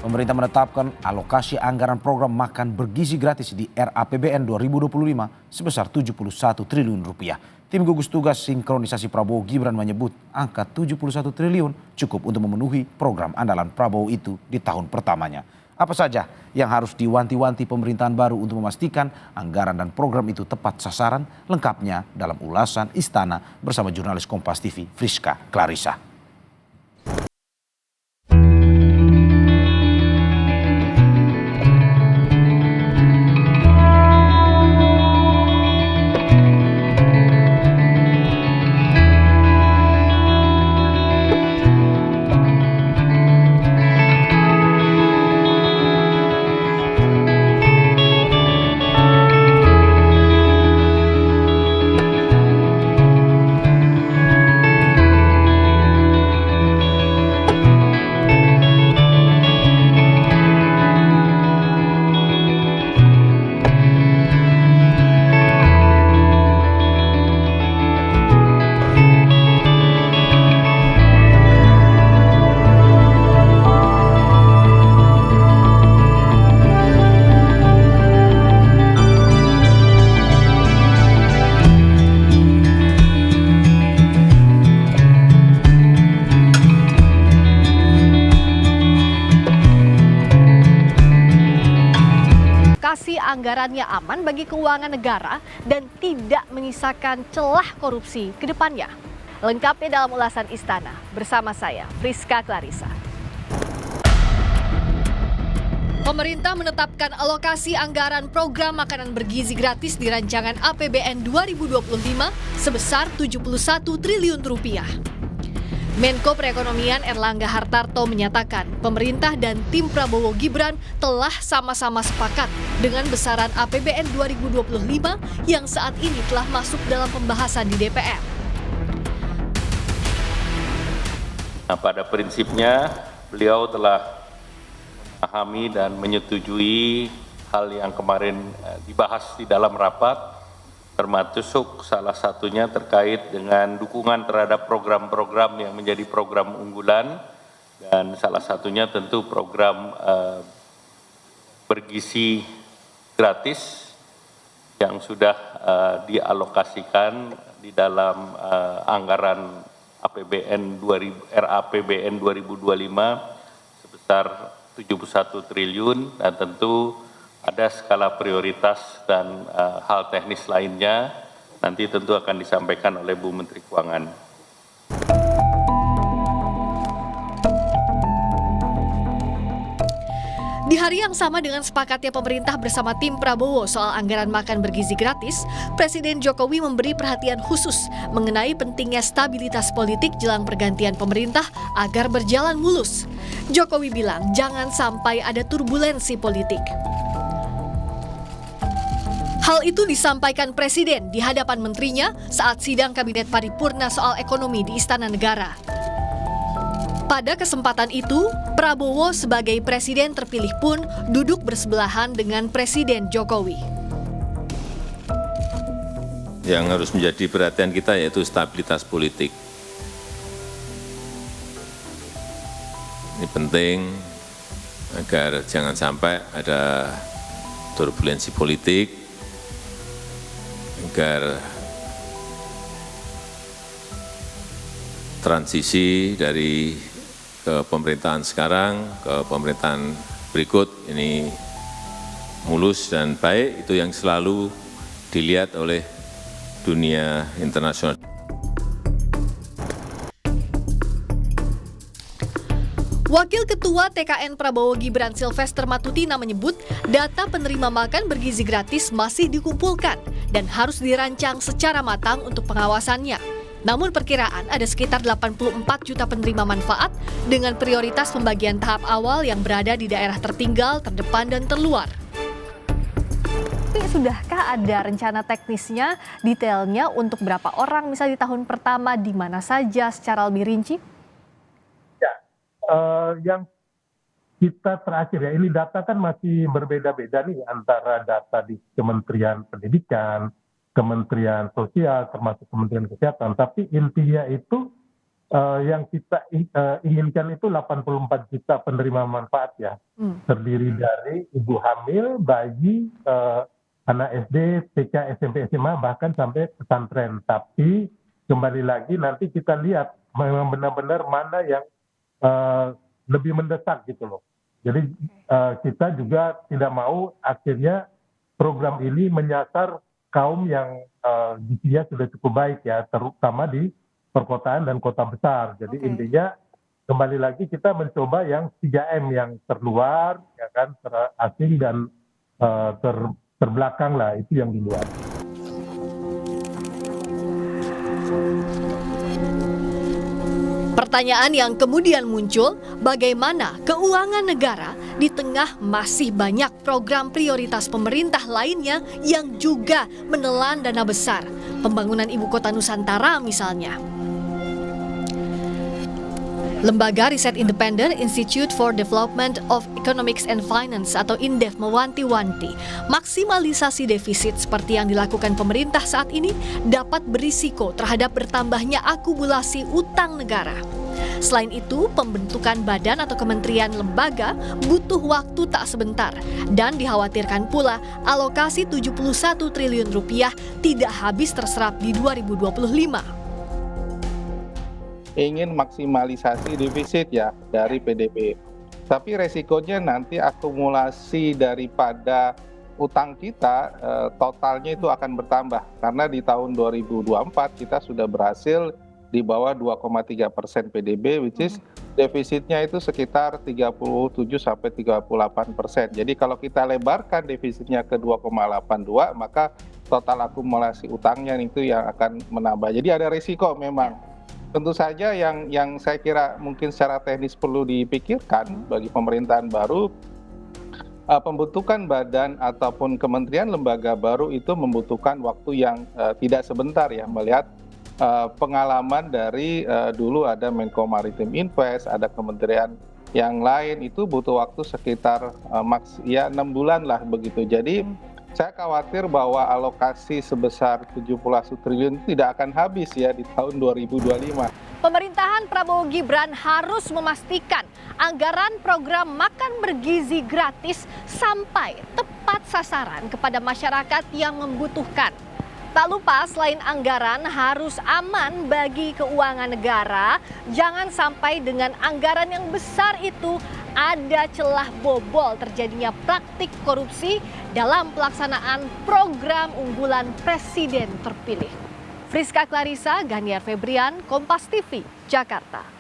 Pemerintah menetapkan alokasi anggaran program makan bergizi gratis di RAPBN 2025 sebesar 71 triliun rupiah. Tim gugus tugas sinkronisasi Prabowo Gibran menyebut angka 71 triliun cukup untuk memenuhi program andalan Prabowo itu di tahun pertamanya. Apa saja yang harus diwanti-wanti pemerintahan baru untuk memastikan anggaran dan program itu tepat sasaran? Lengkapnya dalam ulasan Istana bersama jurnalis Kompas TV Friska Clarissa. Anggarannya aman bagi keuangan negara dan tidak menyisakan celah korupsi ke depannya. Lengkapnya dalam ulasan Istana bersama saya, Friska Clarissa. Pemerintah menetapkan alokasi anggaran program makanan bergizi gratis di rancangan APBN 2025 sebesar 71 triliun rupiah. Menko Perekonomian Erlangga Hartarto menyatakan pemerintah dan tim Prabowo Gibran telah sama-sama sepakat dengan besaran APBN 2025 yang saat ini telah masuk dalam pembahasan di DPR. Nah, pada prinsipnya beliau telah memahami dan menyetujui hal yang kemarin dibahas di dalam rapat, termasuk salah satunya terkait dengan dukungan terhadap program-program yang menjadi program unggulan dan salah satunya tentu program bergizi gratis yang sudah dialokasikan di dalam anggaran RAPBN 2025 sebesar 71 triliun dan tentu ada skala prioritas dan hal teknis lainnya nanti tentu akan disampaikan oleh Bu Menteri Keuangan. Di hari yang sama dengan sepakatnya pemerintah bersama tim Prabowo soal anggaran makan bergizi gratis, Presiden Jokowi memberi perhatian khusus mengenai pentingnya stabilitas politik jelang pergantian pemerintah agar berjalan mulus. Jokowi bilang jangan sampai ada turbulensi politik. Hal itu disampaikan Presiden di hadapan menterinya saat sidang Kabinet Paripurna soal ekonomi di Istana Negara. Pada kesempatan itu, Prabowo sebagai Presiden terpilih pun duduk bersebelahan dengan Presiden Jokowi. Yang harus menjadi perhatian kita yaitu stabilitas politik. Ini penting agar jangan sampai ada turbulensi politik, agar transisi dari kepemerintahan sekarang ke pemerintahan berikut ini mulus dan baik, itu yang selalu dilihat oleh dunia internasional. Wakil Ketua TKN Prabowo Gibran Silvester Matutina menyebut data penerima makan bergizi gratis masih dikumpulkan dan harus dirancang secara matang untuk pengawasannya. Namun perkiraan ada sekitar 84 juta penerima manfaat dengan prioritas pembagian tahap awal yang berada di daerah tertinggal, terdepan, dan terluar. Tapi sudahkah ada rencana teknisnya, detailnya untuk berapa orang misalnya di tahun pertama, di mana saja secara lebih rinci? Yang kita terakhir ya, ini data kan masih berbeda-beda nih antara data di Kementerian Pendidikan, Kementerian Sosial, termasuk Kementerian Kesehatan. Tapi intinya itu yang kita inginkan itu 84 juta penerima manfaat ya. Terdiri dari ibu hamil, bayi, anak SD, TK, SMP, SMA, bahkan sampai pesantren. Tapi kembali lagi nanti kita lihat memang benar-benar mana yang lebih mendesak gitu loh. Jadi kita juga tidak mau akhirnya program ini menyasar kaum yang gizinya sudah cukup baik ya, terutama di perkotaan dan kota besar. Jadi intinya kembali lagi kita mencoba yang 3M yang terluar, ya kan, terasing dan terbelakang lah, itu yang di luar. Pertanyaan yang kemudian muncul, bagaimana keuangan negara di tengah masih banyak program prioritas pemerintah lainnya yang juga menelan dana besar. Pembangunan Ibu Kota Nusantara misalnya. Lembaga Riset Independen Institute for Development of Economics and Finance atau INDEF mewanti-wanti, maksimalisasi defisit seperti yang dilakukan pemerintah saat ini dapat berisiko terhadap bertambahnya akumulasi utang negara. Selain itu, pembentukan badan atau kementerian lembaga butuh waktu tak sebentar dan dikhawatirkan pula alokasi 71 triliun rupiah tidak habis terserap di 2025. Ingin maksimalisasi defisit ya dari PDB. Tapi resikonya nanti akumulasi daripada utang kita totalnya itu akan bertambah. Karena di tahun 2024 kita sudah berhasil di bawah 2,3% PDB, which is defisitnya itu sekitar 37-38%. Jadi kalau kita lebarkan defisitnya ke 2,82, maka total akumulasi utangnya itu yang akan menambah. Jadi ada risiko memang. Tentu saja yang saya kira mungkin secara teknis perlu dipikirkan bagi pemerintahan baru, pembentukan badan ataupun kementerian lembaga baru itu membutuhkan waktu yang tidak sebentar ya, melihat pengalaman dari dulu ada Menko Maritim Invest, ada kementerian yang lain, itu butuh waktu sekitar 6 bulan lah begitu. Jadi saya khawatir bahwa alokasi sebesar 71 triliun tidak akan habis ya di tahun 2025. Pemerintahan Prabowo Gibran harus memastikan anggaran program makan bergizi gratis sampai tepat sasaran kepada masyarakat yang membutuhkan. Tak lupa selain anggaran harus aman bagi keuangan negara, jangan sampai dengan anggaran yang besar itu ada celah bobol terjadinya praktik korupsi dalam pelaksanaan program unggulan Presiden terpilih. Friska Clarissa, Ganiar Febrian, Kompas TV, Jakarta.